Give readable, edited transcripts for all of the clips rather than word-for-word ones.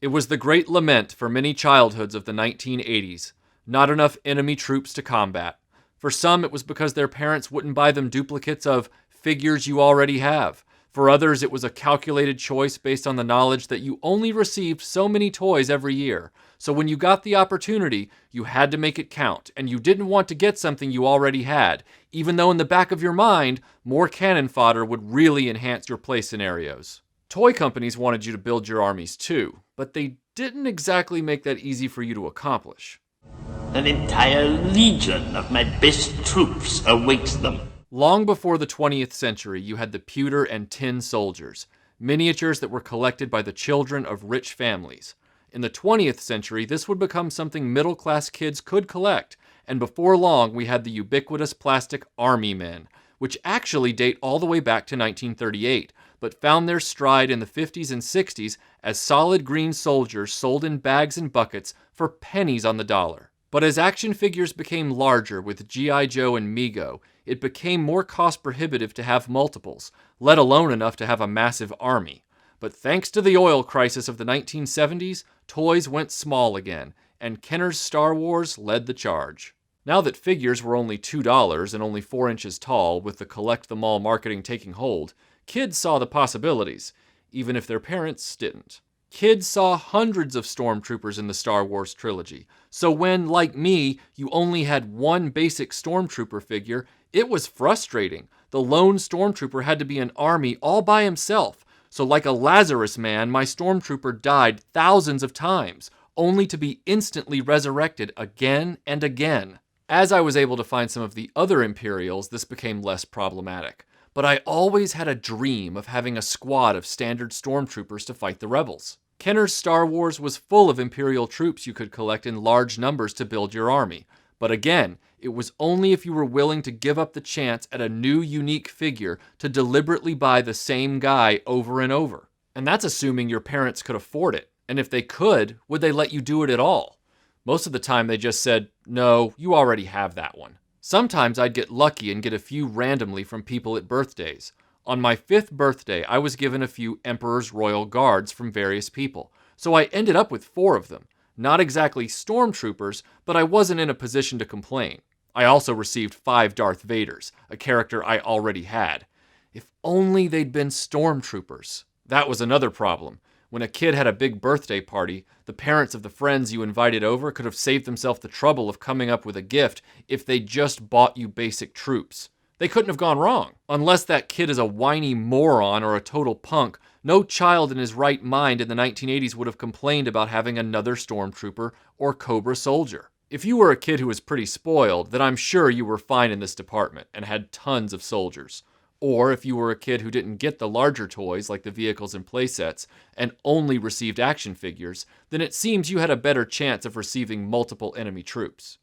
It was the great lament for many childhoods of the 1980s. Not enough enemy troops to combat. For some, it was because their parents wouldn't buy them duplicates of figures you already have. For others, it was a calculated choice based on the knowledge that you only received so many toys every year. So when you got the opportunity, you had to make it count, and you didn't want to get something you already had, even though in the back of your mind, more cannon fodder would really enhance your play scenarios. Toy companies wanted you to build your armies too, but they didn't exactly make that easy for you to accomplish. An entire legion of my best troops awaits them. Long before the 20th century, you had the pewter and tin soldiers, miniatures that were collected by the children of rich families. In the 20th century, this would become something middle-class kids could collect, and before long, we had the ubiquitous plastic army men, which actually date all the way back to 1938, but found their stride in the 50s and 60s as solid green soldiers sold in bags and buckets for pennies on the dollar. But as action figures became larger with G.I. Joe and Mego, it became more cost prohibitive to have multiples, let alone enough to have a massive army. But thanks to the oil crisis of the 1970s, toys went small again, and Kenner's Star Wars led the charge. Now that figures were only $2 and only 4 inches tall, with the collect them all marketing taking hold, kids saw the possibilities, even if their parents didn't. Kids saw hundreds of stormtroopers in the Star Wars trilogy, so when, like me, you only had one basic stormtrooper figure, it was frustrating. The lone stormtrooper had to be an army all by himself, so like a Lazarus man, my stormtrooper died thousands of times, only to be instantly resurrected again and again. As I was able to find some of the other Imperials, this became less problematic. But I always had a dream of having a squad of standard stormtroopers to fight the rebels. Kenner's Star Wars was full of Imperial troops you could collect in large numbers to build your army. But again, it was only if you were willing to give up the chance at a new unique figure to deliberately buy the same guy over and over. And that's assuming your parents could afford it. And if they could, would they let you do it at all? Most of the time they just said, no, you already have that one. Sometimes I'd get lucky and get a few randomly from people at birthdays. On my 5th birthday, I was given a few Emperor's Royal Guards from various people, so I ended up with 4 of them. Not exactly stormtroopers, but I wasn't in a position to complain. I also received 5 Darth Vaders, a character I already had. If only they'd been stormtroopers. That was another problem. When a kid had a big birthday party, the parents of the friends you invited over could have saved themselves the trouble of coming up with a gift if they just bought you basic troops. They couldn't have gone wrong. Unless that kid is a whiny moron or a total punk, no child in his right mind in the 1980s would have complained about having another stormtrooper or Cobra soldier. If you were a kid who was pretty spoiled, then I'm sure you were fine in this department and had tons of soldiers. Or if you were a kid who didn't get the larger toys like the vehicles and playsets and only received action figures, then it seems you had a better chance of receiving multiple enemy troops.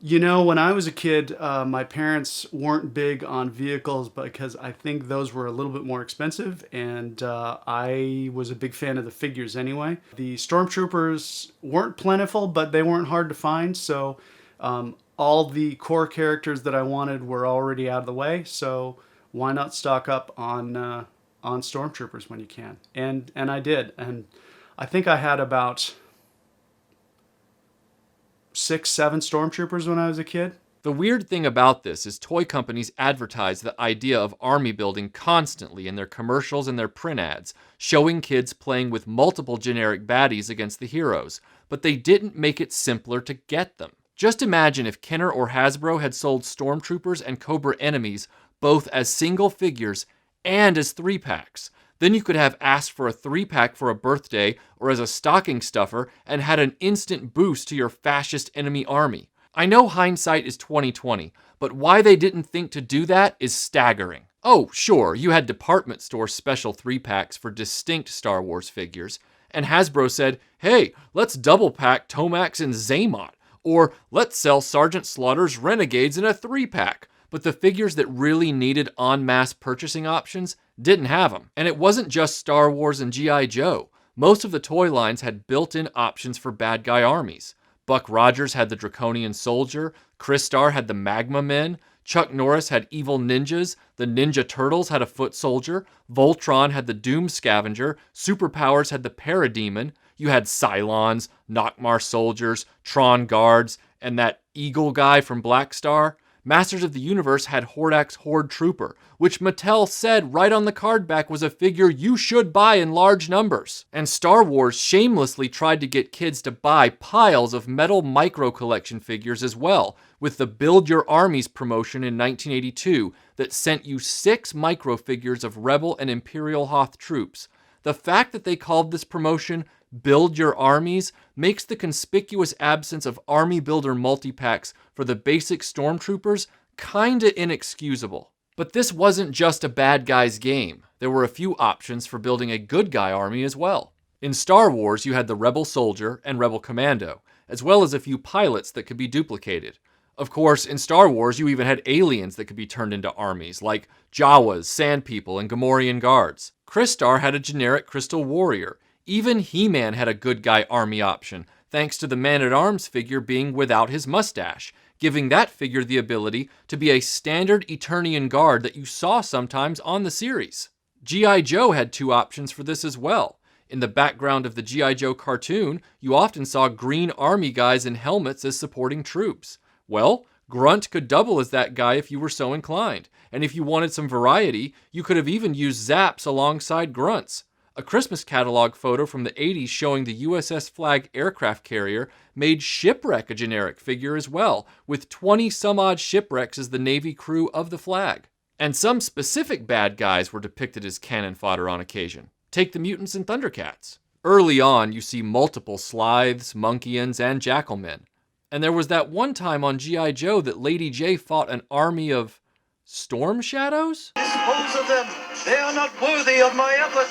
You know, when I was a kid, my parents weren't big on vehicles because I think those were a little bit more expensive, and I was a big fan of the figures anyway. The stormtroopers weren't plentiful, but they weren't hard to find, so all the core characters that I wanted were already out of the way, so why not stock up on stormtroopers when you can? And I did, and I think I had about 6, 7 stormtroopers when I was a kid. The weird thing about this is toy companies advertise the idea of army building constantly in their commercials and their print ads, showing kids playing with multiple generic baddies against the heroes, but they didn't make it simpler to get them. Just imagine if Kenner or Hasbro had sold stormtroopers and Cobra enemies both as single figures and as 3-packs. Then you could have asked for a 3-pack for a birthday or as a stocking stuffer and had an instant boost to your fascist enemy army. I know hindsight is 20/20, but why they didn't think to do that is staggering. Oh, sure, you had department store special 3-packs for distinct Star Wars figures, and Hasbro said, hey, let's double pack Tomax and Zaymot, or let's sell Sergeant Slaughter's Renegades in a 3-pack. But the figures that really needed en masse purchasing options didn't have them. And it wasn't just Star Wars and G.I. Joe. Most of the toy lines had built-in options for bad guy armies. Buck Rogers had the Draconian Soldier, Crystar had the Magma Men, Chuck Norris had Evil Ninjas, the Ninja Turtles had a Foot Soldier, Voltron had the Doom Scavenger, Superpowers had the Parademon. You had Cylons, Nockmaar soldiers, Tron guards, and that eagle guy from Black Star. Masters of the Universe had Hordak's Horde Trooper, which Mattel said right on the card back was a figure you should buy in large numbers. And Star Wars shamelessly tried to get kids to buy piles of metal micro collection figures as well, with the Build Your Armies promotion in 1982 that sent you 6 micro figures of Rebel and Imperial Hoth troops. The fact that they called this promotion Build Your Armies makes the conspicuous absence of Army Builder multi-packs for the basic Stormtroopers kinda inexcusable. But this wasn't just a bad guy's game. There were a few options for building a good guy army as well. In Star Wars, you had the Rebel Soldier and Rebel Commando, as well as a few pilots that could be duplicated. Of course, in Star Wars, you even had aliens that could be turned into armies, like Jawas, Sand People, and Gamorrean guards. Crystar had a generic Crystal Warrior. Even He-Man had a good guy army option, thanks to the Man-at-Arms figure being without his mustache, giving that figure the ability to be a standard Eternian guard that you saw sometimes on the series. G.I. Joe had 2 options for this as well. In the background of the G.I. Joe cartoon, you often saw green army guys in helmets as supporting troops. Well, Grunt could double as that guy if you were so inclined, and if you wanted some variety, you could have even used Zaps alongside Grunts. A Christmas catalog photo from the 80s showing the USS Flag aircraft carrier made Shipwreck a generic figure as well, with 20 some odd shipwrecks as the Navy crew of the Flag. And some specific bad guys were depicted as cannon fodder on occasion. Take the mutants in Thundercats. Early on, you see multiple Slythes, Monkians, and Jackalmen. And there was that one time on G.I. Joe that Lady J fought an army of Storm Shadows? Dispose of them! They are not worthy of my effort!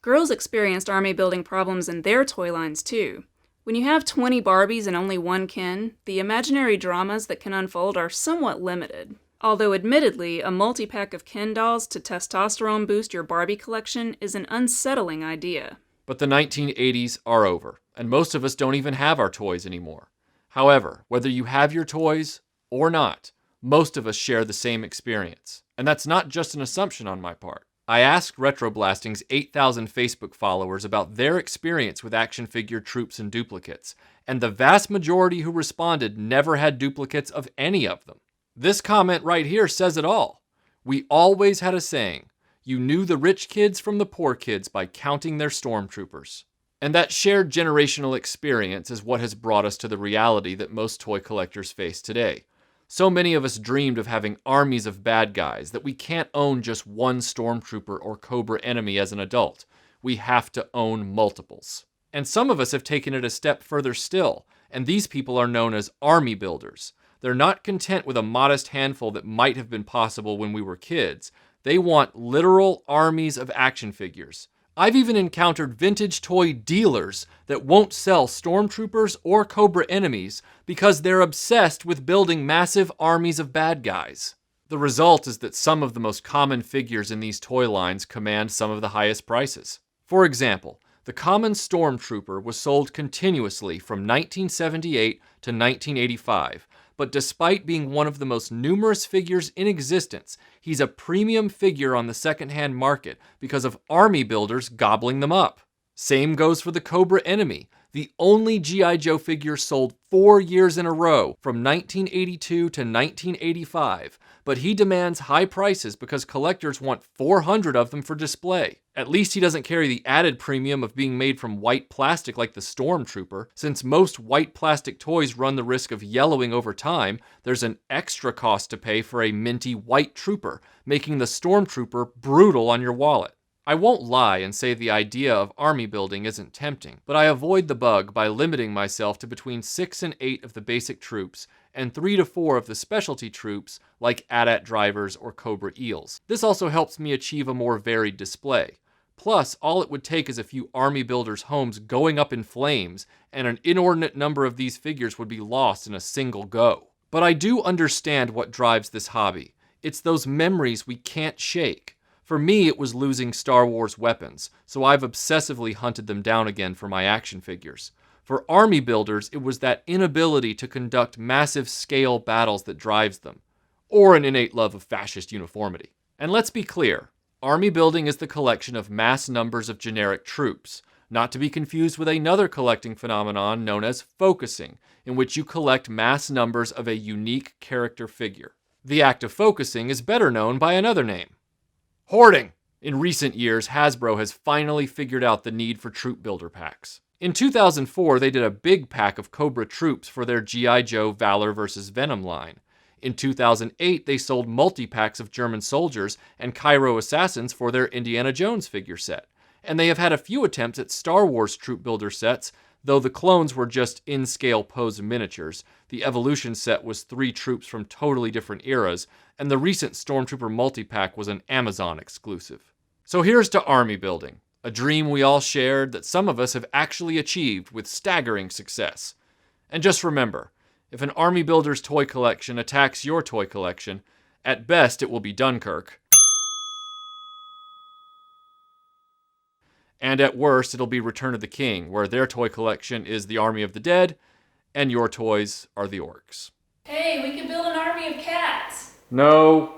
Girls experienced army building problems in their toy lines too. When you have 20 Barbies and only one Ken, the imaginary dramas that can unfold are somewhat limited. Although admittedly, a multi-pack of Ken dolls to testosterone boost your Barbie collection is an unsettling idea. But the 1980s are over, and most of us don't even have our toys anymore. However, whether you have your toys or not, most of us share the same experience. And that's not just an assumption on my part. I asked RetroBlasting's 8,000 Facebook followers about their experience with action figure troops and duplicates, and the vast majority who responded never had duplicates of any of them. This comment right here says it all. We always had a saying, you knew the rich kids from the poor kids by counting their stormtroopers. And that shared generational experience is what has brought us to the reality that most toy collectors face today. So many of us dreamed of having armies of bad guys that we can't own just one stormtrooper or Cobra enemy as an adult. We have to own multiples. And some of us have taken it a step further still, and these people are known as army builders. They're not content with a modest handful that might have been possible when we were kids. They want literal armies of action figures. I've even encountered vintage toy dealers that won't sell stormtroopers or Cobra enemies because they're obsessed with building massive armies of bad guys. The result is that some of the most common figures in these toy lines command some of the highest prices. For example, the common stormtrooper was sold continuously from 1978 to 1985, but despite being one of the most numerous figures in existence, he's a premium figure on the secondhand market because of army builders gobbling them up. Same goes for the Cobra enemy, the only G.I. Joe figure sold 4 years in a row from 1982 to 1985, but he demands high prices because collectors want 400 of them for display. At least he doesn't carry the added premium of being made from white plastic like the Stormtrooper. Since most white plastic toys run the risk of yellowing over time, there's an extra cost to pay for a minty white trooper, making the Stormtrooper brutal on your wallet. I won't lie and say the idea of army building isn't tempting, but I avoid the bug by limiting myself to between 6 and 8 of the basic troops and 3 to 4 of the specialty troops like AT-AT drivers or Cobra eels. This also helps me achieve a more varied display. Plus, all it would take is a few army builders' homes going up in flames, and an inordinate number of these figures would be lost in a single go. But I do understand what drives this hobby. It's those memories we can't shake. For me, it was losing Star Wars weapons, so I've obsessively hunted them down again for my action figures. For army builders, it was that inability to conduct massive scale battles that drives them, or an innate love of fascist uniformity. And let's be clear, Army building is the collection of mass numbers of generic troops, not to be confused with another collecting phenomenon known as focusing, in which you collect mass numbers of a unique character figure. The act of focusing is better known by another name: hoarding. In recent years, Hasbro has finally figured out the need for troop builder packs. In 2004, they did a big pack of Cobra troops for their G.I. Joe Valor vs. Venom line. In 2008, they sold multi-packs of German soldiers and Cairo assassins for their Indiana Jones figure set. And they have had a few attempts at Star Wars troop builder sets, though the clones were just in-scale posed miniatures. The Evolution set was 3 troops from totally different eras, and the recent Stormtrooper multi-pack was an Amazon exclusive. So here's to army building, a dream we all shared that some of us have actually achieved with staggering success. And just remember, if an army builder's toy collection attacks your toy collection, at best it will be Dunkirk. And at worst, it'll be Return of the King, where their toy collection is the Army of the Dead, and your toys are the orcs. Hey, we could build an army of cats. No.